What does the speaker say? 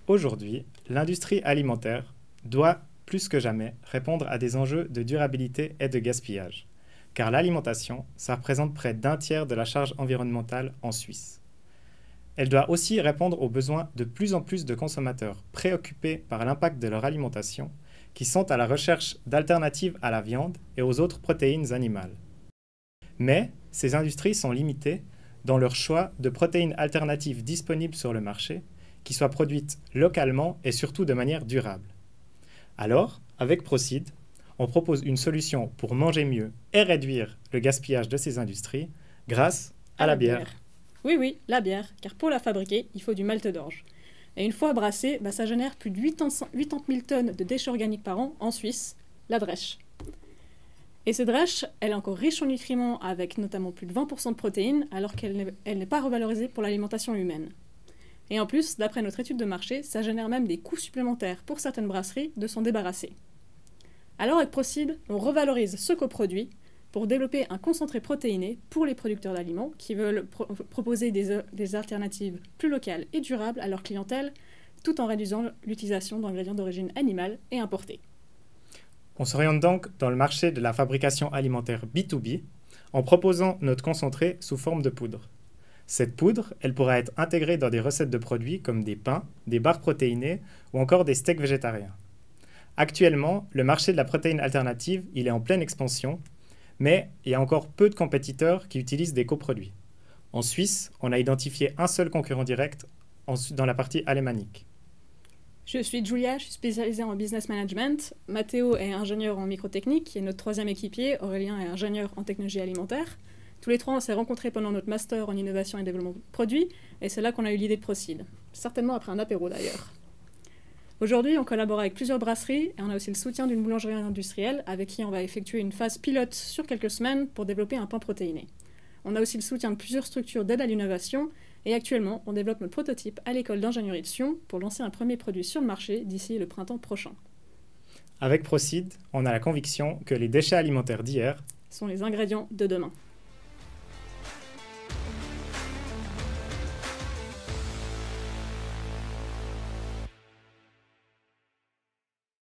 Aujourd'hui, l'industrie alimentaire doit, plus que jamais, répondre à des enjeux de durabilité et de gaspillage. Car l'alimentation, ça représente près d'un tiers de la charge environnementale en Suisse. Elle doit aussi répondre aux besoins de plus en plus de consommateurs préoccupés par l'impact de leur alimentation, qui sont à la recherche d'alternatives à la viande et aux autres protéines animales. Mais ces industries sont limitées dans leur choix de protéines alternatives disponibles sur le marché, qui soient produites localement et surtout de manière durable. Alors, avec Procid, on propose une solution pour manger mieux et réduire le gaspillage de ces industries grâce à la bière. Oui, oui, la bière, car pour la fabriquer, il faut du malt d'orge. Et une fois brassée, ça génère plus de 80 000 tonnes de déchets organiques par an en Suisse, la drèche. Et cette drèche, elle est encore riche en nutriments avec notamment plus de 20% de protéines, alors qu'elle n'est pas revalorisée pour l'alimentation humaine. Et en plus, d'après notre étude de marché, ça génère même des coûts supplémentaires pour certaines brasseries de s'en débarrasser. Alors avec Procid, on revalorise ce coproduit pour développer un concentré protéiné pour les producteurs d'aliments qui veulent proposer des alternatives plus locales et durables à leur clientèle, tout en réduisant l'utilisation d'ingrédients d'origine animale et importés. On s'oriente donc dans le marché de la fabrication alimentaire B2B en proposant notre concentré sous forme de poudre. Cette poudre, elle pourra être intégrée dans des recettes de produits comme des pains, des barres protéinées ou encore des steaks végétariens. Actuellement, le marché de la protéine alternative, il est en pleine expansion, mais il y a encore peu de compétiteurs qui utilisent des coproduits. En Suisse, on a identifié un seul concurrent direct dans la partie alémanique. Je suis Julia, je suis spécialisée en business management. Mathéo est ingénieur en microtechnique et notre troisième équipier, Aurélien, est ingénieur en technologie alimentaire. Tous les trois, on s'est rencontrés pendant notre master en innovation et développement de produits, et c'est là qu'on a eu l'idée de Procid. Certainement après un apéro d'ailleurs. Aujourd'hui, on collabore avec plusieurs brasseries et on a aussi le soutien d'une boulangerie industrielle avec qui on va effectuer une phase pilote sur quelques semaines pour développer un pain protéiné. On a aussi le soutien de plusieurs structures d'aide à l'innovation et actuellement, on développe notre prototype à l'école d'ingénierie de Sion pour lancer un premier produit sur le marché d'ici le printemps prochain. Avec Procid, on a la conviction que les déchets alimentaires d'hier sont les ingrédients de demain.